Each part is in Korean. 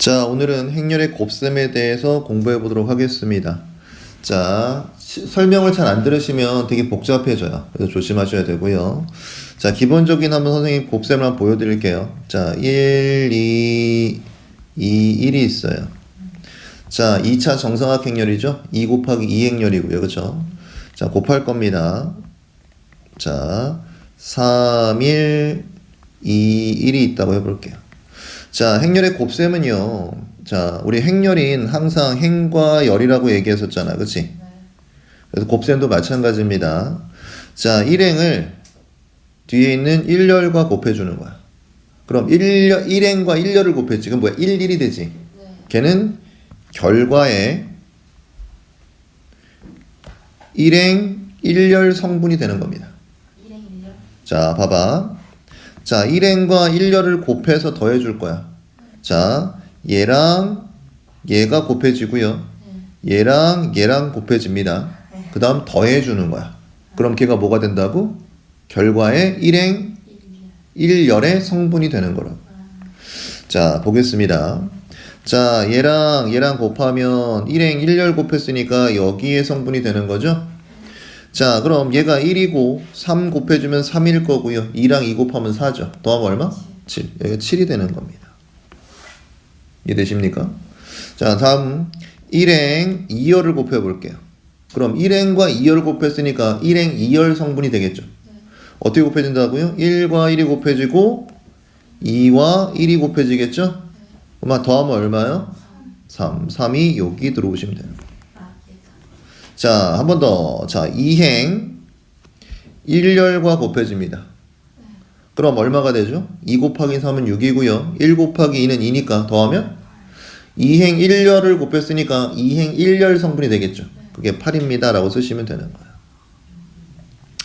자, 오늘은 행렬의 곱셈에 대해서 공부해 보도록 하겠습니다. 자, 설명을 잘 안 들으시면 되게 복잡해져요. 그래서 조심하셔야 되고요. 자, 기본적인 한번 선생님 곱셈을 한번 보여드릴게요. 자, 1, 2, 1이 있어요. 자, 2차 정사각 행렬이죠. 2 곱하기 2 행렬이고요. 그쵸? 자, 곱할 겁니다. 자, 3, 1, 2, 1이 있다고 해볼게요. 자, 행렬의 곱셈은요. 자, 우리 행렬인 항상 행과 열이라고 얘기했었잖아. 그치? 그래서 곱셈도 마찬가지입니다. 자, 1행을 뒤에 있는 1열과 곱해주는 거야. 그럼 1행과 1열을 곱했지. 그럼 뭐야? 1, 1이 되지. 걔는 결과에 1행 1열 성분이 되는 겁니다. 1행 1열? 자, 봐봐. 자, 1행과 1열을 곱해서 더해줄 거야. 자, 얘랑 얘가 곱해지고요. 얘랑 얘랑 곱해집니다. 그 다음 더해주는 거야. 그럼 걔가 뭐가 된다고? 결과에 1행 1열의 성분이 되는 거라고. 자, 보겠습니다. 자, 얘랑 얘랑 곱하면 1행 1열 곱했으니까 여기에 성분이 되는 거죠. 자, 그럼 얘가 1이고 3 곱해주면 3일 거고요. 2랑 2 곱하면 4죠. 더하면 얼마? 7. 여기가 7이 되는 겁니다. 이해되십니까? 자, 다음 1행 2열을 곱해볼게요. 그럼 1행과 2열 곱했으니까 1행 2열 성분이 되겠죠. 어떻게 곱해진다고요? 1과 1이 곱해지고 2와 1이 곱해지겠죠? 그럼 더하면 얼마요? 3. 3이 여기 들어오시면 돼요. 자, 한 번 더. 자, 2행 1열과 곱해집니다. 그럼 얼마가 되죠? 2 곱하기 3은 6이고요. 1 곱하기 2는 2니까 더하면 2행 1열을 곱했으니까 2행 1열 성분이 되겠죠. 그게 8입니다. 라고 쓰시면 되는 거예요.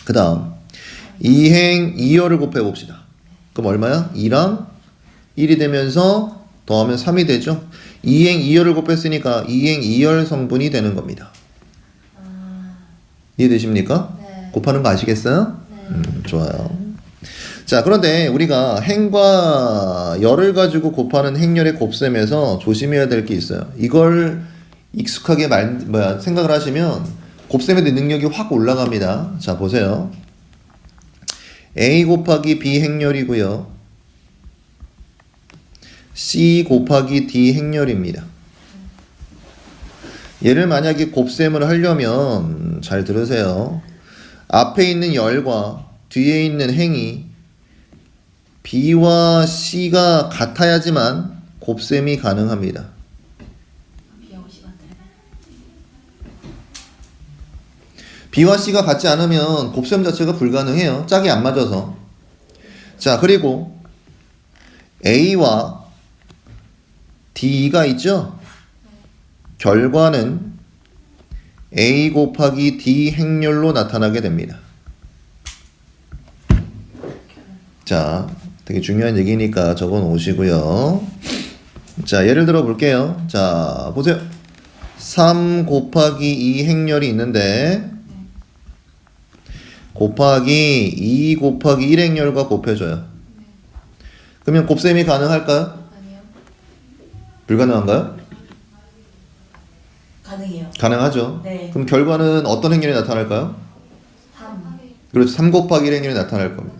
그 다음 2행 2열을 곱해봅시다. 그럼 얼마야? 2랑 1이 되면서 더하면 3이 되죠. 2행 2열을 곱했으니까 2행 2열 성분이 되는 겁니다. 이해되십니까? 네. 곱하는 거 아시겠어요? 네. 좋아요. 자, 그런데 우리가 행과 열을 가지고 곱하는 행렬의 곱셈에서 조심해야 될 게 있어요. 이걸 익숙하게 생각을 하시면 곱셈에 대한 능력이 확 올라갑니다. 자, 보세요. A 곱하기 B 행렬이고요. C 곱하기 D 행렬입니다. 얘를 만약에 곱셈을 하려면 잘 들으세요. 앞에 있는 열과 뒤에 있는 행이 B와 C가 같아야지만 곱셈이 가능합니다. B와 C가 같지 않으면 곱셈 자체가 불가능해요. 짝이 안 맞아서. 자, 그리고 A와 D가 있죠? 결과는 A 곱하기 D 행렬로 나타나게 됩니다. 자, 되게 중요한 얘기니까 적어 놓으시고요. 자, 예를 들어 볼게요. 자, 보세요. 3 곱하기 2 행렬이 있는데 곱하기 2 곱하기 1 행렬과 곱해줘요. 그러면 곱셈이 가능할까요? 아니요. 불가능한가요? 가능해요. 가능하죠. 네. 그럼 결과는 어떤 행렬이 나타날까요? 3. 그렇죠. 3 곱하기 1 행렬이 나타날 겁니다.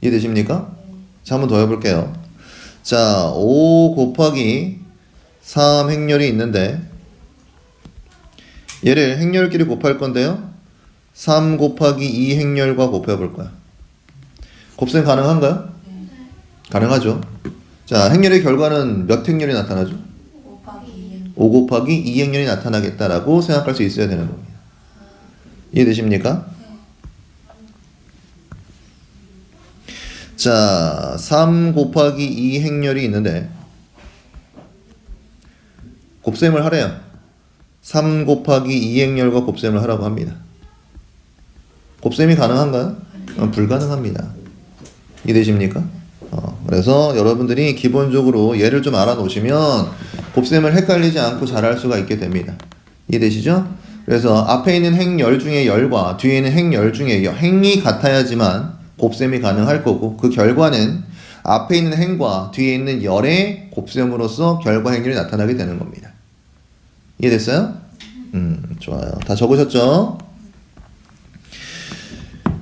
이해되십니까? 자, 한번 더 해볼게요. 자, 5 곱하기 3 행렬이 있는데 얘를 행렬끼리 곱할 건데요. 3 곱하기 2 행렬과 곱해볼 거야. 곱셈 가능한가요? 가능하죠. 자, 행렬의 결과는 몇 행렬이 나타나죠? 5 곱하기 2 행렬이 나타나겠다라고 생각할 수 있어야 되는 겁니다. 이해되십니까? 자, 3 곱하기 2 행렬이 있는데 곱셈을 하래요. 3 곱하기 2 행렬과 곱셈을 하라고 합니다. 곱셈이 가능한가요? 불가능합니다. 이해되십니까? 그래서 여러분들이 기본적으로 얘를 좀 알아놓으시면 곱셈을 헷갈리지 않고 잘할 수가 있게 됩니다. 이해되시죠? 그래서 앞에 있는 행열 중에 열과 뒤에 있는 행열 중에 행이 같아야지만 곱셈이 가능할 거고 그 결과는 앞에 있는 행과 뒤에 있는 열의 곱셈으로써 결과 행렬이 나타나게 되는 겁니다. 이해됐어요? 좋아요. 다 적으셨죠?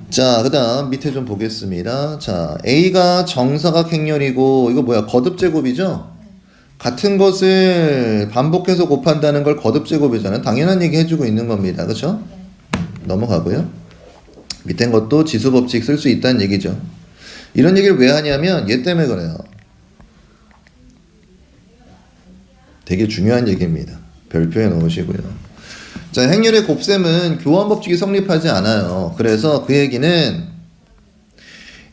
자, 그 다음 밑에 좀 보겠습니다. 자, A가 정사각 행렬이고, 이거 뭐야? 거듭제곱이죠? 같은 것을 반복해서 곱한다는 걸 거듭제곱이잖아요. 당연한 얘기 해주고 있는 겁니다. 그쵸? 넘어가고요. 밑에 것도 지수법칙 쓸 수 있다는 얘기죠. 이런 얘기를 왜 하냐면 얘 때문에 그래요. 되게 중요한 얘기입니다. 별표에 넣으시고요. 자, 행렬의 곱셈은 교환법칙이 성립하지 않아요. 그래서 그 얘기는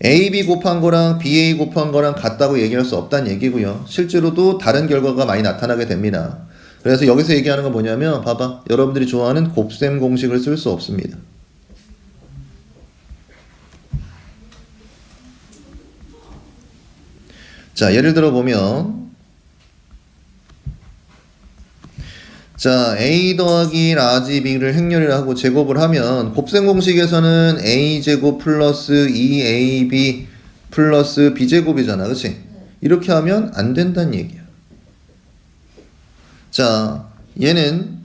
AB 곱한 거랑 BA 곱한 거랑 같다고 얘기할 수 없다는 얘기고요. 실제로도 다른 결과가 많이 나타나게 됩니다. 그래서 여기서 얘기하는 건 뭐냐면 봐봐. 여러분들이 좋아하는 곱셈 공식을 쓸 수 없습니다. 자, 예를 들어 보면 자, a 더하기 라지 b를 행렬이라 하고 제곱을 하면 곱셈 공식에서는 a제곱 플러스 2ab 플러스 b제곱이잖아. 그치? 이렇게 하면 안 된다는 얘기야. 자, 얘는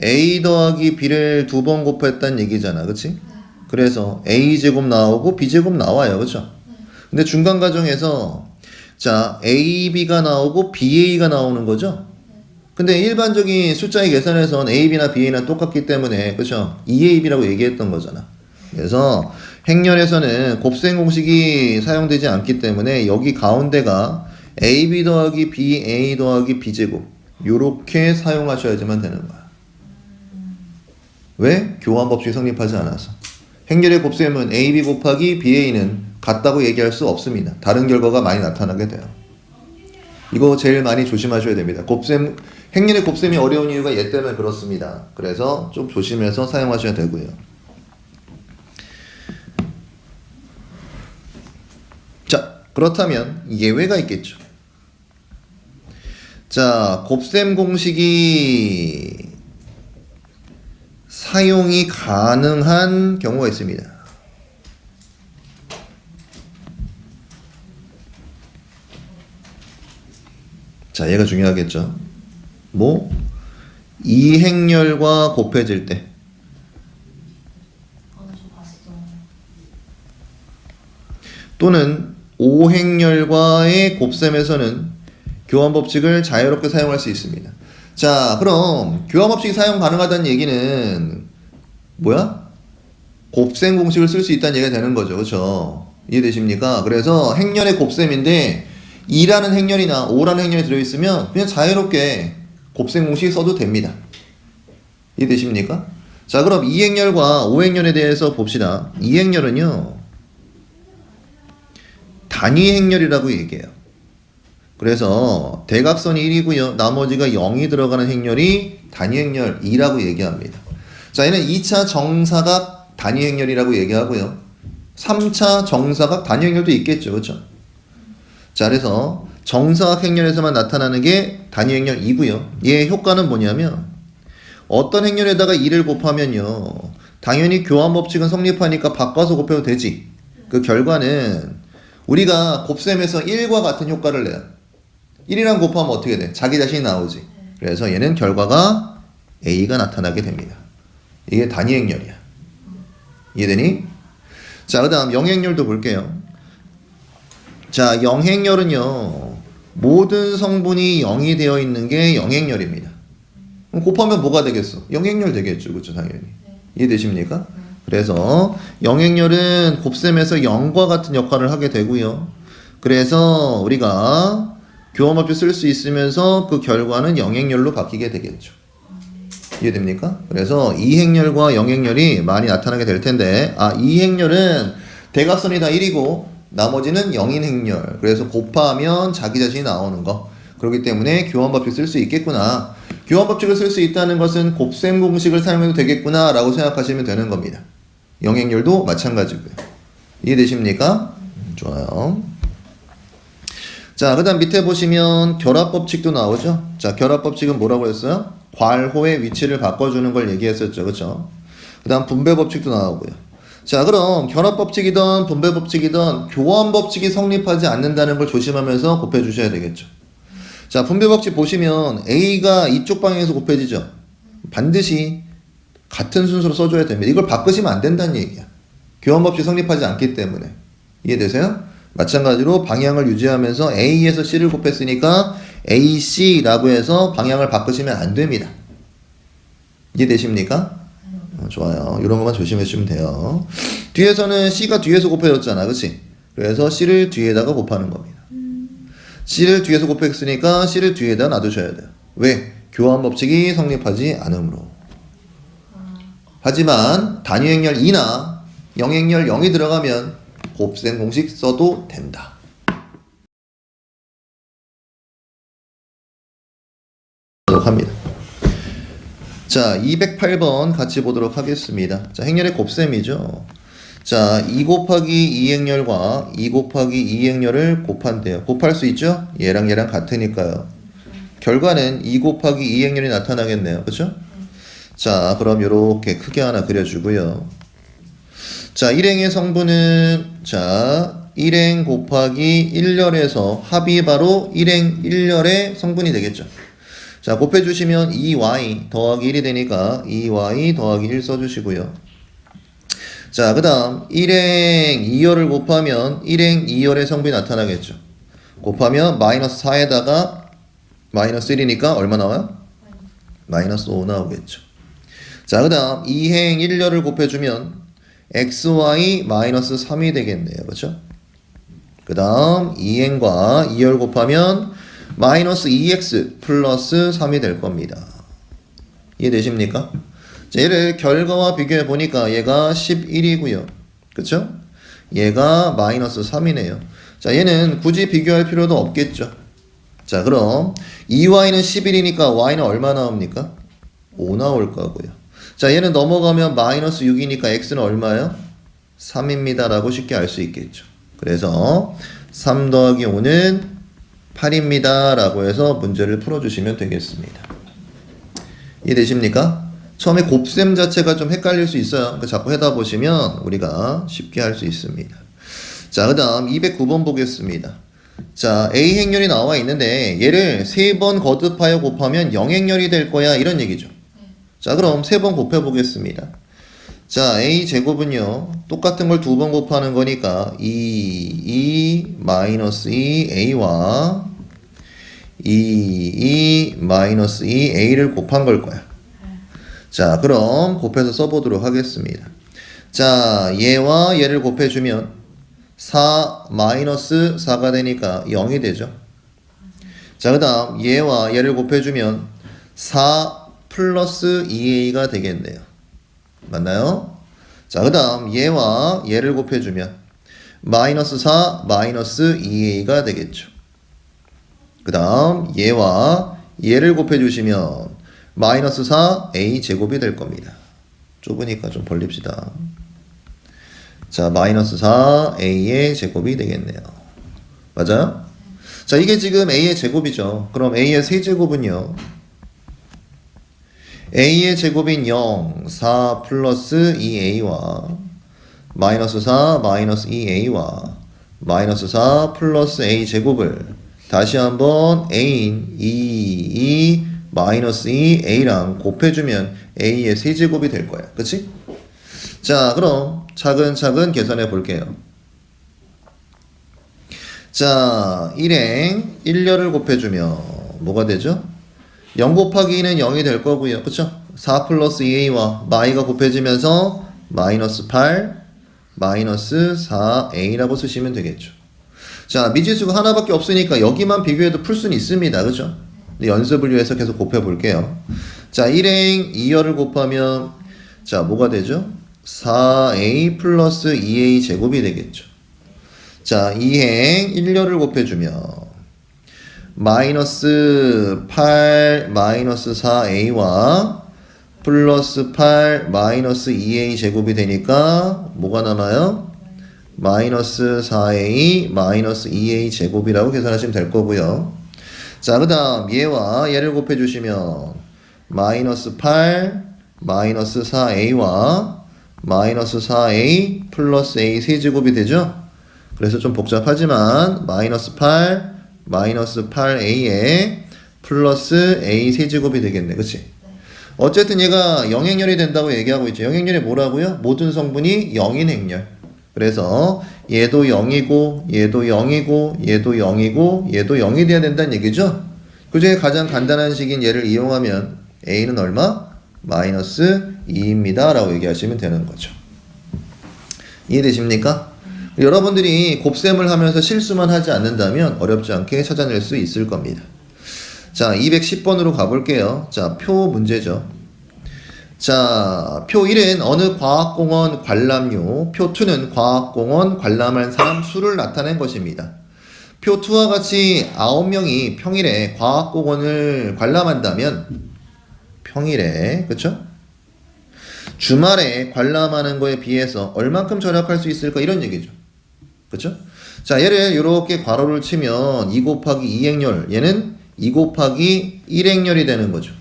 a 더하기 b를 두 번 곱했다는 얘기잖아. 그치? 그래서 a제곱 나오고 b제곱 나와요. 그쵸? 근데 중간 과정에서 자, ab가 나오고 ba가 나오는 거죠? 근데 일반적인 숫자의 계산에선 AB나 BA나 똑같기 때문에 그렇죠? 2AB라고 얘기했던 거잖아. 그래서 행렬에서는 곱셈 공식이 사용되지 않기 때문에 여기 가운데가 AB 더하기 BA 더하기 B제곱 요렇게 사용하셔야지만 되는 거야. 왜? 교환법칙이 성립하지 않아서. 행렬의 곱셈은 AB 곱하기 BA는 같다고 얘기할 수 없습니다. 다른 결과가 많이 나타나게 돼요. 이거 제일 많이 조심하셔야 됩니다. 곱셈, 행렬의 곱셈이 어려운 이유가 얘 때문에 그렇습니다. 그래서 좀 조심해서 사용하셔야 되고요. 자, 그렇다면 예외가 있겠죠. 자, 곱셈 공식이 사용이 가능한 경우가 있습니다. 자, 얘가 중요하겠죠. 뭐 이행렬과 곱해질 때 저 봤어. 또는 오행렬과의 곱셈에서는 교환법칙을 자유롭게 사용할 수 있습니다. 자, 그럼 교환법칙이 사용 가능하다는 얘기는 뭐야? 곱셈 공식을 쓸 수 있다는 얘기가 되는 거죠. 그렇죠? 이해되십니까? 그래서 행렬의 곱셈인데 2라는 행렬이나 5라는 행렬이 들어있으면 그냥 자유롭게 곱셈 공식 써도 됩니다. 이해되십니까? 자, 그럼 2행렬과 5행렬에 대해서 봅시다. 2행렬은요 단위 행렬이라고 얘기해요. 그래서 대각선이 1이고요 나머지가 0이 들어가는 행렬이 단위 행렬 2라고 얘기합니다. 자, 얘는 2차 정사각 단위 행렬이라고 얘기하고요 3차 정사각 단위 행렬도 있겠죠. 그렇죠? 자, 그래서 정사각 행렬에서만 나타나는 게 단위 행렬 2고요. 얘의 효과는 뭐냐면 어떤 행렬에다가 2를 곱하면요 당연히 교환법칙은 성립하니까 바꿔서 곱해도 되지. 그 결과는 우리가 곱셈에서 1과 같은 효과를 내요. 1이랑 곱하면 어떻게 돼? 자기 자신이 나오지. 그래서 얘는 결과가 A가 나타나게 됩니다. 이게 단위 행렬이야. 이해되니? 자, 그 다음 영행렬도 볼게요. 자, 영행렬은요 모든 성분이 0이 되어 있는 게 영행렬입니다. 그럼 곱하면 뭐가 되겠어? 영행렬 되겠죠. 그렇죠? 당연히. 이해되십니까? 그래서 영행렬은 곱셈에서 0과 같은 역할을 하게 되고요. 그래서 우리가 교환법칙 쓸 수 있으면서 그 결과는 영행렬로 바뀌게 되겠죠. 이해됩니까? 그래서 이행렬과 영행렬이 많이 나타나게 될 텐데 이행렬은 대각선이 다 1이고 나머지는 0인 행렬. 그래서 곱하면 자기 자신이 나오는 거. 그렇기 때문에 교환법칙 쓸 수 있겠구나. 교환법칙을 쓸 수 있다는 것은 곱셈 공식을 사용해도 되겠구나 라고 생각하시면 되는 겁니다. 영행렬도 마찬가지고요. 이해되십니까? 좋아요. 자, 그 다음 밑에 보시면 결합법칙도 나오죠. 자, 결합법칙은 뭐라고 했어요? 괄호의 위치를 바꿔주는 걸 얘기했었죠. 그쵸? 그 다음 분배법칙도 나오고요. 자, 그럼 결합법칙이든 분배법칙이든 교환법칙이 성립하지 않는다는 걸 조심하면서 곱해주셔야 되겠죠. 자, 분배법칙 보시면 A가 이쪽 방향에서 곱해지죠. 반드시 같은 순서로 써줘야 됩니다. 이걸 바꾸시면 안 된다는 얘기야. 교환법칙 성립하지 않기 때문에. 이해되세요? 마찬가지로 방향을 유지하면서 A에서 C를 곱했으니까 AC라고 해서 방향을 바꾸시면 안 됩니다. 이해되십니까? 좋아요. 이런 것만 조심해 주시면 돼요. 뒤에서는 C가 뒤에서 곱해졌잖아. 그치? 그래서 C를 뒤에다가 곱하는 겁니다. C를 뒤에서 곱했으니까 C를 뒤에다 놔두셔야 돼요. 왜? 교환법칙이 성립하지 않으므로. 하지만 단위행렬 2나 영행렬 0이 들어가면 곱셈 공식 써도 된다. 합니다. 자, 208번 같이 보도록 하겠습니다. 자, 행렬의 곱셈이죠. 자, 2 곱하기 2행렬과 2 곱하기 2행렬을 곱한대요. 곱할 수 있죠? 얘랑 얘랑 같으니까요. 결과는 2 곱하기 2행렬이 나타나겠네요. 그렇죠? 자, 그럼 이렇게 크게 하나 그려주고요. 자, 1행의 성분은 자 1행 곱하기 1열에서 합이 바로 1행 1열의 성분이 되겠죠. 자, 곱해주시면 2y 더하기 1이 되니까 2y 더하기 1 써주시고요. 자, 그 다음 1행 2열을 곱하면 1행 2열의 성분이 나타나겠죠. 곱하면 마이너스 4에다가 마이너스 1이니까 얼마 나와요? 마이너스 5 나오겠죠. 자, 그 다음 2행 1열을 곱해주면 xy 마이너스 3이 되겠네요. 그렇죠? 그 다음 2행과 2열 곱하면 마이너스 2x 플러스 3이 될 겁니다. 이해되십니까? 자, 얘를 결과와 비교해 보니까 얘가 11이고요. 그쵸? 얘가 마이너스 3이네요. 자, 얘는 굳이 비교할 필요도 없겠죠. 자, 그럼 2y는 11이니까 y는 얼마 나옵니까? 5 나올 거고요. 자, 얘는 넘어가면 마이너스 6이니까 x는 얼마예요? 3입니다 라고 쉽게 알 수 있겠죠. 그래서 3 더하기 5는 8입니다 라고 해서 문제를 풀어주시면 되겠습니다. 이해되십니까? 처음에 곱셈 자체가 좀 헷갈릴 수 있어요. 그러니까 자꾸 해다 보시면 우리가 쉽게 할 수 있습니다. 자, 그 다음 209번 보겠습니다. 자, A 행렬이 나와 있는데 얘를 3번 거듭하여 곱하면 0행렬이 될 거야 이런 얘기죠. 자, 그럼 3번 곱해 보겠습니다. 자, A 제곱은요 똑같은 걸 2번 곱하는 거니까 2 마이너스 2 A와 2 마이너스 2 A를 곱한 걸 거야. 자, 그럼 곱해서 써보도록 하겠습니다. 자, 얘와 얘를 곱해주면 4 마이너스 4가 되니까 0이 되죠. 자, 그 다음 얘와 얘를 곱해주면 4 플러스 2a가 되겠네요. 맞나요? 자, 그 다음 얘와 얘를 곱해주면 마이너스 4 마이너스 2a가 되겠죠. 그 다음 얘와 얘를 곱해주시면 마이너스 4a 제곱이 될 겁니다. 좁으니까 좀 벌립시다. 자, 마이너스 4a의 제곱이 되겠네요. 맞아요? 자, 이게 지금 a의 제곱이죠. 그럼 a의 세제곱은요 a의 제곱인 0, 4 플러스 2a와 마이너스 4 마이너스 2a와 마이너스 4 플러스 a 제곱을 다시 한번 a인 2 마이너스 2a랑 곱해주면 a의 세제곱이 될 거야. 그치? 자, 그럼 차근차근 계산해 볼게요. 자, 1행 1열을 곱해주면 뭐가 되죠? 0 곱하기 2는 0이 될 거고요. 그쵸? 4 플러스 2a와 마이가 곱해지면서 마이너스 8 마이너스 4a라고 쓰시면 되겠죠. 자, 미지수가 하나밖에 없으니까 여기만 비교해도 풀 수는 있습니다. 그죠? 근데 연습을 위해서 계속 곱해 볼게요. 자, 1행 2열을 곱하면 자, 뭐가 되죠? 4a 플러스 2a 제곱이 되겠죠. 자, 2행 1열을 곱해주면 마이너스 8 마이너스 4a와 플러스 8 마이너스 2a 제곱이 되니까 뭐가 남아요? 마이너스 4a 마이너스 2a 제곱이라고 계산하시면 될 거고요. 자, 그 다음 얘와 얘를 곱해주시면 마이너스 8 마이너스 4a와 마이너스 4a 플러스 a 세제곱이 되죠? 그래서 좀 복잡하지만 마이너스 8 마이너스 8a에 플러스 a 세제곱이 되겠네. 그치? 어쨌든 얘가 영행렬이 된다고 얘기하고 있죠. 영행렬이 뭐라고요? 모든 성분이 0인 행렬. 그래서 얘도 0이고 얘도 0이고 얘도 0이고 얘도 0이 돼야 된다는 얘기죠. 그 중에 가장 간단한 식인 얘를 이용하면 a는 얼마? 마이너스 2입니다 라고 얘기하시면 되는 거죠. 이해되십니까? 여러분들이 곱셈을 하면서 실수만 하지 않는다면 어렵지 않게 찾아낼 수 있을 겁니다. 자, 210번으로 가볼게요. 자, 표 문제죠. 자, 표 1은 어느 과학공원 관람료, 표 2는 과학공원 관람한 사람 수를 나타낸 것입니다. 표 2와 같이 9명이 평일에 과학공원을 관람한다면 평일에, 그쵸? 주말에 관람하는 거에 비해서 얼만큼 절약할 수 있을까? 이런 얘기죠. 그쵸? 자, 얘를 이렇게 괄호를 치면 2 곱하기 2행렬, 얘는 2 곱하기 1행렬이 되는 거죠.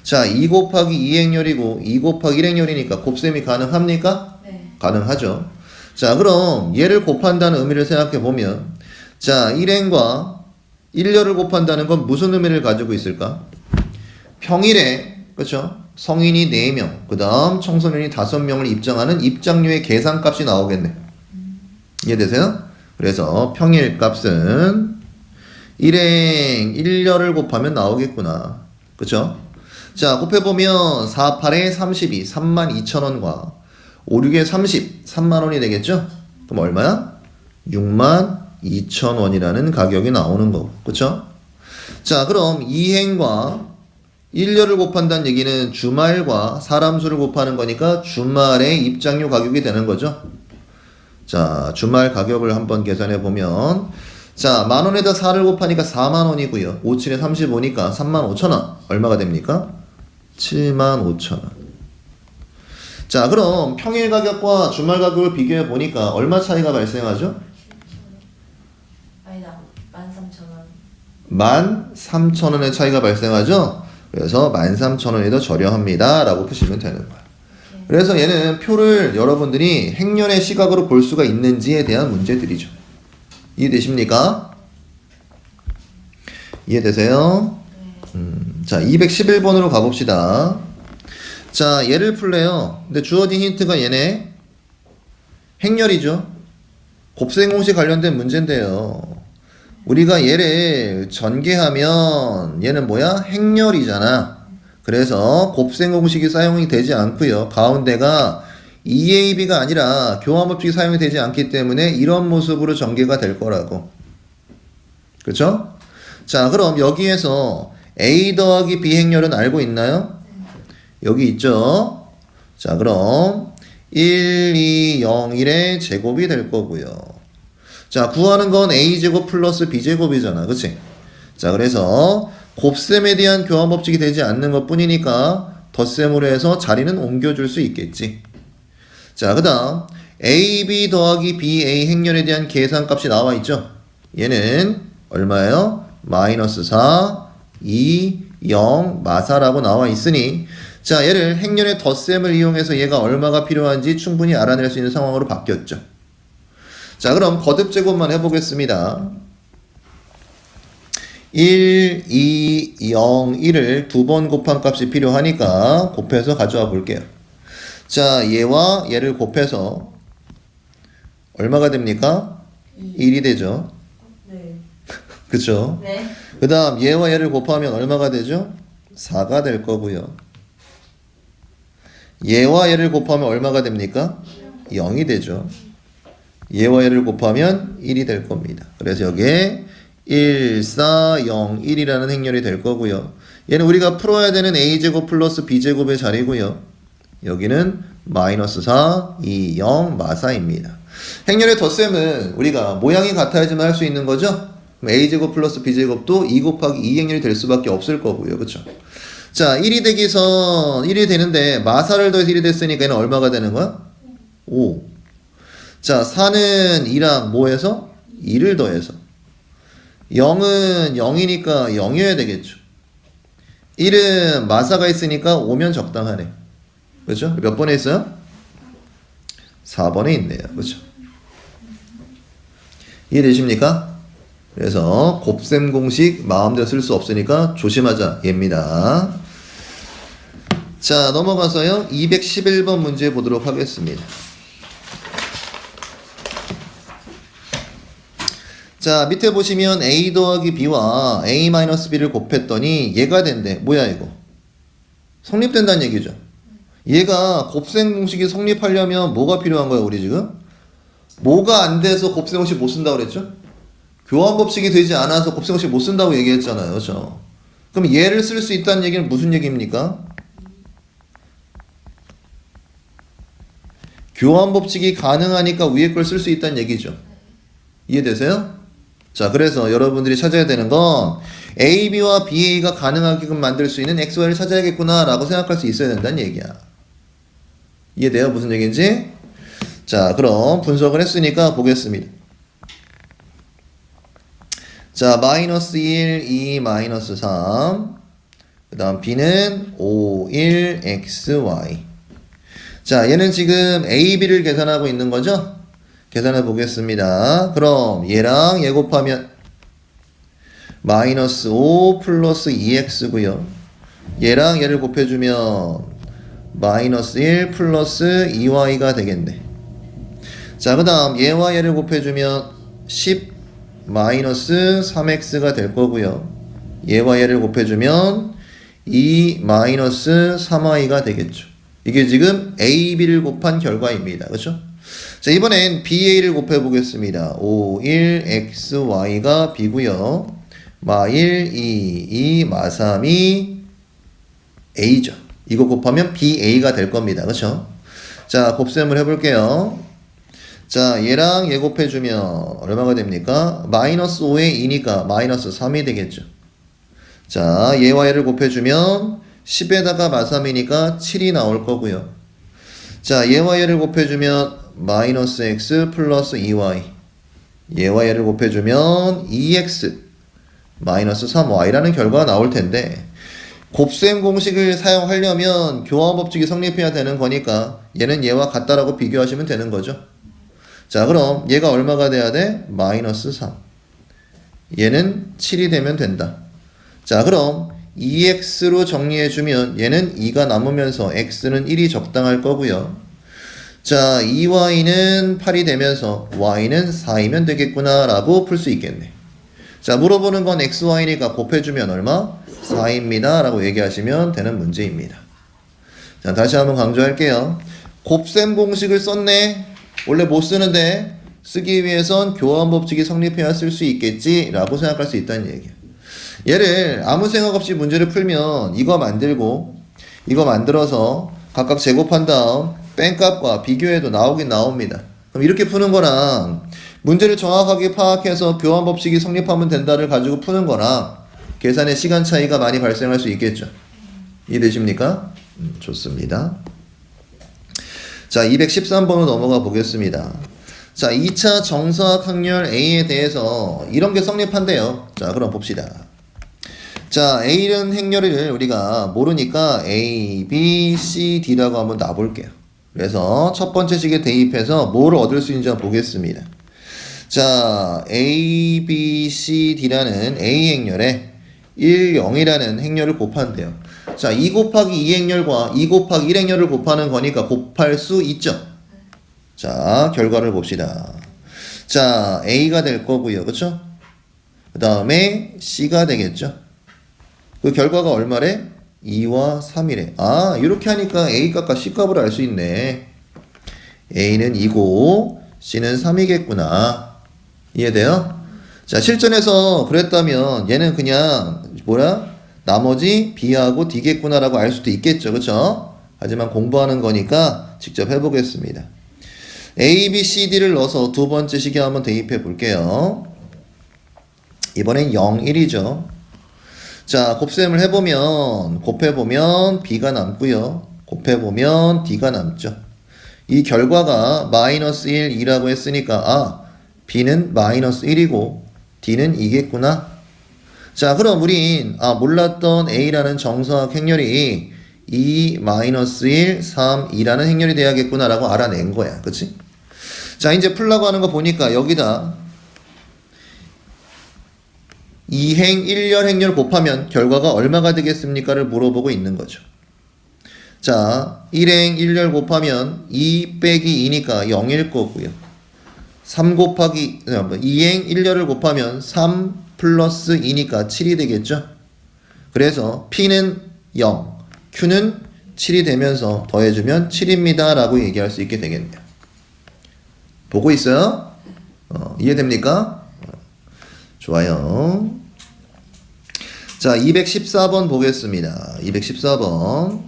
자, 2 곱하기 2행렬이고 2 곱하기 1행렬이니까 곱셈이 가능합니까? 네. 가능하죠. 자, 그럼 얘를 곱한다는 의미를 생각해 보면 자, 1행과 1렬을 곱한다는 건 무슨 의미를 가지고 있을까? 평일에, 그쵸? 성인이 4명, 그 다음 청소년이 5명을 입장하는 입장료의 계산값이 나오겠네. 이해되세요? 그래서 평일 값은 1행 1렬을 곱하면 나오겠구나. 그쵸? 자, 곱해보면 4, 8에 32, 32,000원과 5, 6에 30, 3만원이 되겠죠? 그럼 얼마야? 62,000원이라는 가격이 나오는 거고. 그쵸? 자, 그럼 2행과 1렬을 곱한다는 얘기는 주말과 사람 수를 곱하는 거니까 주말의 입장료 가격이 되는 거죠. 자, 주말 가격을 한번 계산해 보면 자, 만원에다 4를 곱하니까 4만원이고요. 5, 7에 35니까 35,000원. 얼마가 됩니까? 75,000원. 자, 그럼 평일 가격과 주말 가격을 비교해 보니까 얼마 차이가 발생하죠? 아니다. 13,000원. 13,000원의 차이가 발생하죠? 그래서 13,000원이 더 저렴합니다 라고 푸시면 되는 거예요. 그래서 얘는 표를 여러분들이 행렬의 시각으로 볼 수가 있는지에 대한 문제들이죠. 이해되십니까? 이해되세요? 자, 211번으로 가봅시다. 자, 얘를 풀래요. 근데 주어진 힌트가 얘네 행렬이죠. 곱셈 공식 관련된 문제인데요. 우리가 얘를 전개하면 얘는 뭐야? 행렬이잖아. 그래서 곱셈 공식이 사용이 되지 않고요. 가운데가 EAB가 아니라 교환법칙이 사용이 되지 않기 때문에 이런 모습으로 전개가 될 거라고. 그렇죠? 자, 그럼 여기에서 A 더하기 B 행렬은 알고 있나요? 여기 있죠? 자, 그럼 1, 2, 0, 1의 제곱이 될 거고요. 자, 구하는 건 A제곱 플러스 B제곱이잖아. 그치? 자, 그래서 곱셈에 대한 교환법칙이 되지 않는 것 뿐이니까 덧셈으로 해서 자리는 옮겨줄 수 있겠지. 자, 그 다음 AB 더하기 BA 행렬에 대한 계산값이 나와 있죠. 얘는 얼마예요? 마이너스 4, 2, 0, 마사라고 나와 있으니 자, 얘를 행렬의 덧셈을 이용해서 얘가 얼마가 필요한지 충분히 알아낼 수 있는 상황으로 바뀌었죠. 자, 그럼 거듭 제곱만 해보겠습니다. 1, 2, 0, 1을 두 번 곱한 값이 필요하니까 곱해서 가져와 볼게요. 자, 얘와 얘를 곱해서 얼마가 됩니까? 1이 되죠. 네. 그쵸? 네. 그 다음 얘와 얘를 곱하면 얼마가 되죠? 4가 될 거고요. 얘와 얘를 곱하면 얼마가 됩니까? 0이 되죠. 얘와 얘를 곱하면 1이 될 겁니다. 그래서 여기에 1, 4, 0, 1이라는 행렬이 될 거고요. 얘는 우리가 풀어야 되는 A제곱 플러스 B제곱의 자리고요. 여기는 마이너스 4, 2, 0, 마사입니다. 행렬의 덧셈은 우리가 모양이 같아야지만 할 수 있는 거죠. 그럼 A제곱 플러스 B제곱도 2 곱하기 2 행렬이 될 수밖에 없을 거고요. 그쵸? 자, 1이 되기선 1이 되는데 마사를 더해서 1이 됐으니까 얘는 얼마가 되는 거야? 5. 자, 4는 2랑 뭐 해서? 2를 더해서 0은 0이니까 0이어야 되겠죠. 1은 마사가 있으니까 5면 적당하네. 그렇죠? 몇 번에 있어요? 4번에 있네요. 그렇죠? 이해되십니까? 그래서 곱셈 공식 마음대로 쓸 수 없으니까 조심하자 얘입니다. 자, 넘어가서요. 211번 문제 보도록 하겠습니다. 자, 밑에 보시면 a 더하기 b와 a-b를 곱했더니 얘가 된대. 뭐야 이거? 성립된다는 얘기죠. 얘가 곱셈 공식이 성립하려면 뭐가 필요한 거야 우리 지금? 뭐가 안 돼서 곱셈 공식 못 쓴다고 그랬죠? 교환 법칙이 되지 않아서 곱셈 공식 못 쓴다고 얘기했잖아요. 그렇죠? 그럼 얘를 쓸 수 있다는 얘기는 무슨 얘기입니까? 교환 법칙이 가능하니까 위에 걸 쓸 수 있다는 얘기죠. 이해되세요? 자, 그래서 여러분들이 찾아야 되는 건 AB와 BA가 가능하게끔 만들 수 있는 XY를 찾아야겠구나 라고 생각할 수 있어야 된다는 얘기야. 이해돼요? 무슨 얘기인지? 자, 그럼 분석을 했으니까 보겠습니다. 자, 마이너스 1, 2, 마이너스 3. 그 다음 B는 5, 1, XY. 자, 얘는 지금 A, B를 계산하고 있는 거죠? 계산해 보겠습니다. 그럼 얘랑 얘 곱하면 마이너스 5 플러스 2X고요. 얘랑 얘를 곱해주면 마이너스 1 플러스 2Y가 되겠네. 자, 그 다음 얘와 얘를 곱해주면 10 마이너스 3x가 될 거고요. 얘와 얘를 곱해주면 2 마이너스 3y가 되겠죠. 이게 지금 a, b를 곱한 결과입니다. 그렇죠? 자, 이번엔 ba를 곱해 보겠습니다. 5, 1, xy가 b고요. 마 1, 2, 2, 마 3이 a죠. 이거 곱하면 ba가 될 겁니다. 그렇죠? 자, 곱셈을 해볼게요. 자, 얘랑 얘 곱해주면 얼마가 됩니까? 마이너스 5에 2니까 마이너스 3이 되겠죠. 자, 얘와 얘를 곱해주면 10에다가 마3이니까 7이 나올 거고요. 자, 얘와 얘를 곱해주면 마이너스 x 플러스 2y. 얘와 얘를 곱해주면 2x 마이너스 3y라는 결과가 나올 텐데, 곱셈 공식을 사용하려면 교환 법칙이 성립해야 되는 거니까 얘는 얘와 같다라고 비교하시면 되는 거죠. 자, 그럼 얘가 얼마가 돼야 돼? 마이너스 3. 얘는 7이 되면 된다. 자, 그럼 2x로 정리해주면 얘는 2가 남으면서 x는 1이 적당할 거고요. 자, 2y는 8이 되면서 y는 4이면 되겠구나 라고 풀 수 있겠네. 자, 물어보는 건 xy니까 곱해주면 얼마? 4입니다 라고 얘기하시면 되는 문제입니다. 자, 다시 한번 강조할게요. 곱셈 공식을 썼네. 원래 못 쓰는데 쓰기 위해선 교환 법칙이 성립해야 쓸 수 있겠지 라고 생각할 수 있다는 얘기예요. 얘를 아무 생각 없이 문제를 풀면 이거 만들고 이거 만들어서 각각 제곱한 다음 뺀값과 비교해도 나오긴 나옵니다. 그럼 이렇게 푸는 거랑 문제를 정확하게 파악해서 교환 법칙이 성립하면 된다를 가지고 푸는 거랑 계산의 시간 차이가 많이 발생할 수 있겠죠. 이해되십니까? 좋습니다. 자, 213번으로 넘어가 보겠습니다. 자, 2차 정사각 확률 A에 대해서 이런 게 성립한대요. 자, 그럼 봅시다. 자, A는 행렬을 우리가 모르니까 A, B, C, D라고 한번 놔볼게요. 그래서 첫 번째 식에 대입해서 뭐를 얻을 수 있는지 한번 보겠습니다. 자, A, B, C, D라는 A 행렬에 1, 0이라는 행렬을 곱한대요. 자, 2 곱하기 2 행렬과 2 곱하기 1 행렬을 곱하는 거니까 곱할 수 있죠. 자, 결과를 봅시다. 자, A가 될 거고요. 그쵸? 그 다음에 C가 되겠죠. 그 결과가 얼마래? 2와 3이래. 아, 이렇게 하니까 A 값과 C 값을 알 수 있네. A는 2고 C는 3이겠구나. 이해돼요? 자, 실전에서 그랬다면 얘는 그냥 뭐야? 나머지 B하고 D겠구나라고 알 수도 있겠죠. 그쵸? 하지만 공부하는 거니까 직접 해보겠습니다. A, B, C, D를 넣어서 두 번째 식에 한번 대입해 볼게요. 이번엔 0, 1이죠. 자, 곱셈을 해보면 곱해보면 B가 남고요. 곱해보면 D가 남죠. 이 결과가 마이너스 1, 2라고 했으니까 아, B는 마이너스 1이고 D는 2겠구나. 자, 그럼 우린 몰랐던 A라는 정사각 행렬이 2 마이너스 1, 3, 2라는 행렬이 돼야겠구나라고 알아낸 거야. 그치? 자, 이제 풀라고 하는 거 보니까 여기다 2행 1열 행렬 곱하면 결과가 얼마가 되겠습니까를 물어보고 있는 거죠. 자, 1행 1열 곱하면 2 빼기 2니까 0일 거고요. 3 곱하기 2행 1열을 곱하면 3 플러스 2니까 7이 되겠죠. 그래서 P는 0, Q는 7이 되면서 더해주면 7입니다 라고 얘기할 수 있게 되겠네요. 보고 있어요? 이해됩니까? 좋아요. 자, 214번 보겠습니다. 214번.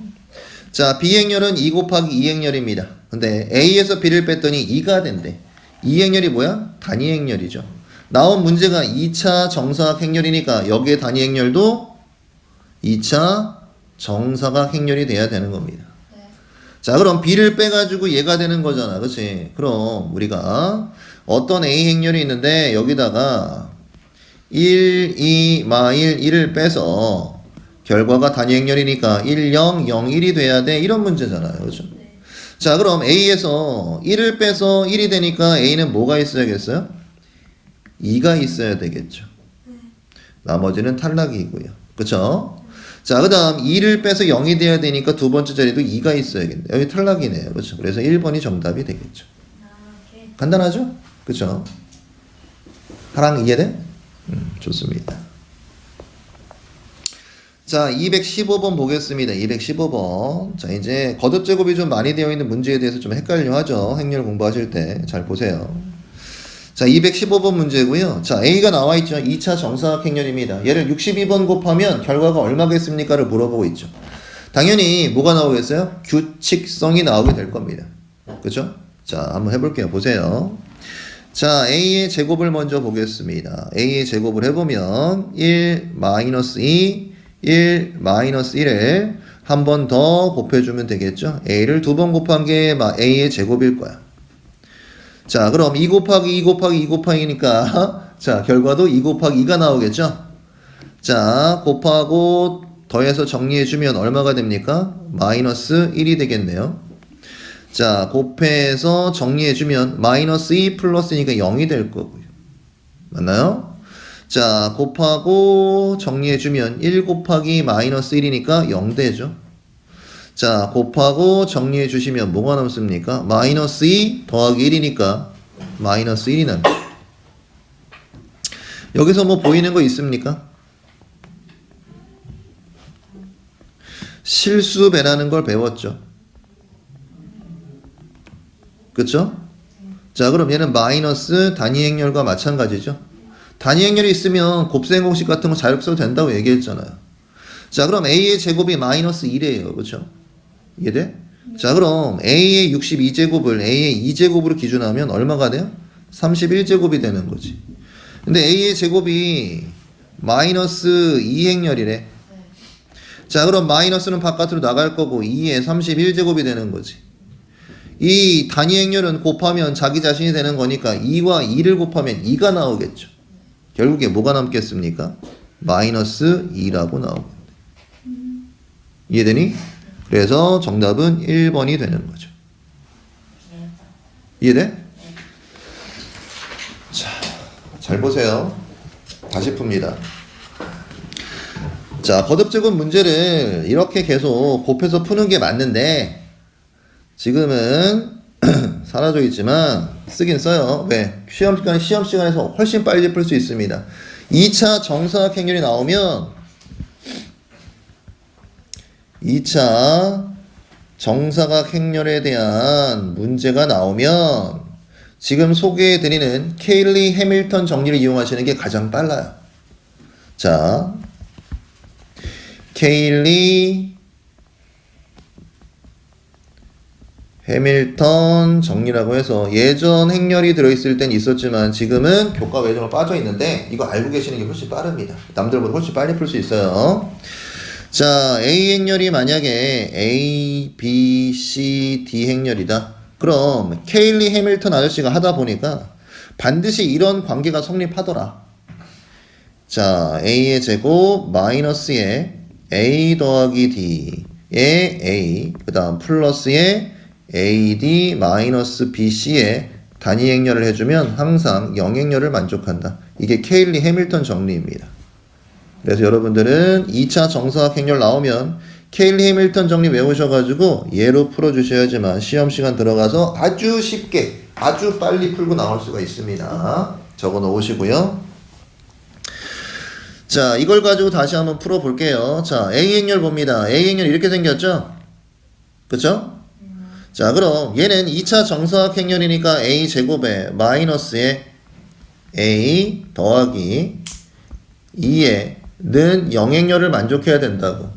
자, B행렬은 2 곱하기 2행렬입니다. 근데 A에서 B를 뺐더니 2가 된대. 2행렬이 뭐야? 단위행렬이죠. 나온 문제가 2차 정사각 행렬이니까 여기에 단위행렬도 2차 정사각 행렬이 돼야 되는 겁니다. 네. 자, 그럼 B를 빼가지고 얘가 되는 거잖아. 그치? 그럼 우리가 어떤 A 행렬이 있는데 여기다가 1, 2, 마일 1을 빼서 결과가 단위 행렬이니까 1, 0, 0, 1이 돼야 돼. 이런 문제잖아요. 그죠? 네. 자, 그럼 A에서 1을 빼서 1이 되니까 A는 뭐가 있어야겠어요? 2가 있어야 되겠죠. 나머지는 탈락이고요. 그쵸? 자, 그 다음 2를 빼서 0이 돼야 되니까 두 번째 자리도 2가 있어야겠네. 여기 탈락이네요. 그쵸? 그래서 1번이 정답이 되겠죠. 오케이. 간단하죠? 그쵸? 하랑 이해돼? 좋습니다. 자, 215번 보겠습니다. 215번. 자, 이제 거듭 제곱이 좀 많이 되어 있는 문제에 대해서 좀 헷갈려 하죠. 행렬 공부하실 때. 잘 보세요. 자, 215번 문제고요. 자, A가 나와 있죠. 2차 정사각 행렬입니다. 얘를 62번 곱하면 결과가 얼마겠습니까를 물어보고 있죠. 당연히 뭐가 나오겠어요? 규칙성이 나오게 될 겁니다. 그죠? 자, 한번 해볼게요. 보세요. 자, A의 제곱을 먼저 보겠습니다. A의 제곱을 해보면 1 마이너스 2 1 마이너스 1을 한 번 더 곱해주면 되겠죠. A를 두 번 곱한 게 A의 제곱일 거야. 자, 그럼 2 곱하기 2 곱하기 2 곱하기니까 자, 결과도 2 곱하기 2가 나오겠죠. 자, 곱하고 더해서 정리해주면 얼마가 됩니까? 마이너스 1이 되겠네요. 자, 곱해서 정리해주면 마이너스 2 플러스니까 0이 될 거고요. 맞나요? 자, 곱하고 정리해주면 1 곱하기 마이너스 1이니까 0 되죠. 자, 곱하고 정리해주시면 뭐가 남습니까? 마이너스 2 더하기 1이니까 마이너스 1이 남죠. 여기서 뭐 보이는 거 있습니까? 실수배라는 걸 배웠죠. 그쵸? 자, 그럼 얘는 마이너스 단위 행렬과 마찬가지죠. 단위 행렬이 있으면 곱셈 공식 같은 거 자유롭게 써도 된다고 얘기했잖아요. 자, 그럼 A의 제곱이 마이너스 1이에요. 그쵸? 이해돼? 자, 그럼 A의 62제곱을 A의 2제곱으로 기준하면 얼마가 돼요? 31제곱이 되는 거지. 근데 A의 제곱이 마이너스 2행렬이래. 네. 자, 그럼 마이너스는 바깥으로 나갈 거고 2의 31제곱이 되는 거지. 이 단위 행렬은 곱하면 자기 자신이 되는 거니까 2와 2를 곱하면 2가 나오겠죠. 결국에 뭐가 남겠습니까? 마이너스 2라고 나오겠네. 이해되니? 그래서 정답은 1번이 되는 거죠. 이해돼? 자, 잘 보세요. 다시 풉니다. 자, 거듭제곱 문제를 이렇게 계속 곱해서 푸는 게 맞는데 지금은 사라져 있지만 쓰긴 써요. 왜? 시험 시간에서 훨씬 빨리 풀 수 있습니다. 2차 정사각 행렬이 나오면 2차 정사각 행렬에 대한 문제가 나오면 지금 소개해드리는 케일리 해밀턴 정리를 이용하시는 게 가장 빨라요. 자, 케일리 해밀턴 정리라고 해서 예전 행렬이 들어있을 땐 있었지만 지금은 교과 외전으로 빠져 있는데 이거 알고 계시는 게 훨씬 빠릅니다. 남들보다 훨씬 빨리 풀 수 있어요. 자, A 행렬이 만약에 A, B, C, D 행렬이다. 그럼 케일리 해밀턴 아저씨가 하다 보니까 반드시 이런 관계가 성립하더라. 자, A의 제곱 마이너스에 A 더하기 D A, 그 다음 플러스에 AD 마이너스 BC의 단위 행렬을 해주면 항상 영행렬을 만족한다. 이게 케일리 해밀턴 정리입니다. 그래서 여러분들은 2차 정사각 행렬 나오면 케일리 해밀턴 정리 외우셔가지고 예로 풀어주셔야지만 시험 시간 들어가서 아주 쉽게 아주 빨리 풀고 나올 수가 있습니다. 적어 놓으시고요. 자, 이걸 가지고 다시 한번 풀어볼게요. 자, A 행렬 봅니다. A 행렬 이렇게 생겼죠? 그쵸? 자, 그럼 얘는 2차 정사각 행렬이니까 A 제곱에 마이너스에 A 더하기 2에 는 영행렬을 만족해야 된다고.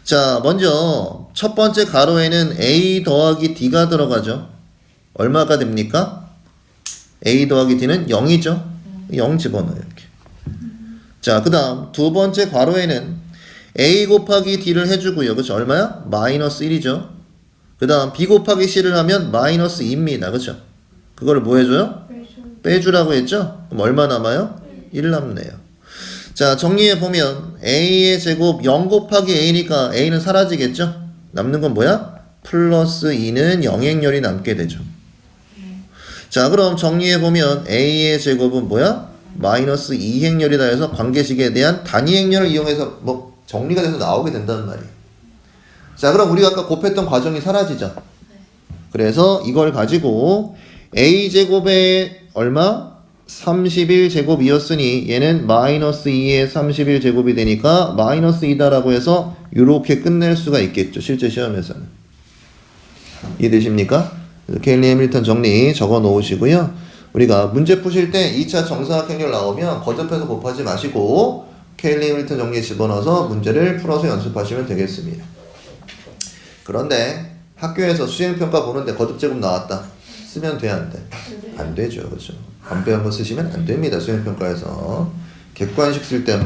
자, 먼저 첫 번째 가로에는 A 더하기 D가 들어가죠. 얼마가 됩니까? A 더하기 D는 0이죠. 0 집어넣어요. 이렇게. 자, 그 다음 두 번째 괄호에는 A 곱하기 D를 해주고요. 그쵸? 얼마야? 마이너스 1이죠. 그 다음 B 곱하기 C를 하면 마이너스 2입니다. 그쵸? 그걸 뭐 해줘요? 빼주라고 했죠? 그럼 얼마 남아요? 1 남네요. 자, 정리해보면 A의 제곱 0 곱하기 A니까 A는 사라지겠죠? 남는 건 뭐야? 플러스 2는 영행렬이 남게 되죠. 자, 그럼 정리해보면 A의 제곱은 뭐야? 마이너스 2행렬이다 해서 관계식에 대한 단위 행렬을 이용해서 뭐 정리가 돼서 나오게 된다는 말이에요. 자, 그럼 우리가 아까 곱했던 과정이 사라지죠. 그래서 이걸 가지고 A제곱에 얼마? 31제곱이었으니 얘는 마이너스 2의 31제곱이 되니까 마이너스 2다라고 해서 이렇게 끝낼 수가 있겠죠. 실제 시험에서는. 이해되십니까? 케일리 해밀턴 정리 적어 놓으시고요. 우리가 문제 푸실 때 2차 정사각 행렬 나오면 거듭해서 곱하지 마시고 케일리 해밀턴 정리에 집어넣어서 문제를 풀어서 연습하시면 되겠습니다. 그런데 학교에서 수행평가 보는데 거듭제곱 나왔다. 쓰면 돼, 안 돼? 안 되죠. 그렇죠? 안 배운 거 쓰시면 안 됩니다. 수행평가에서. 객관식 쓸 때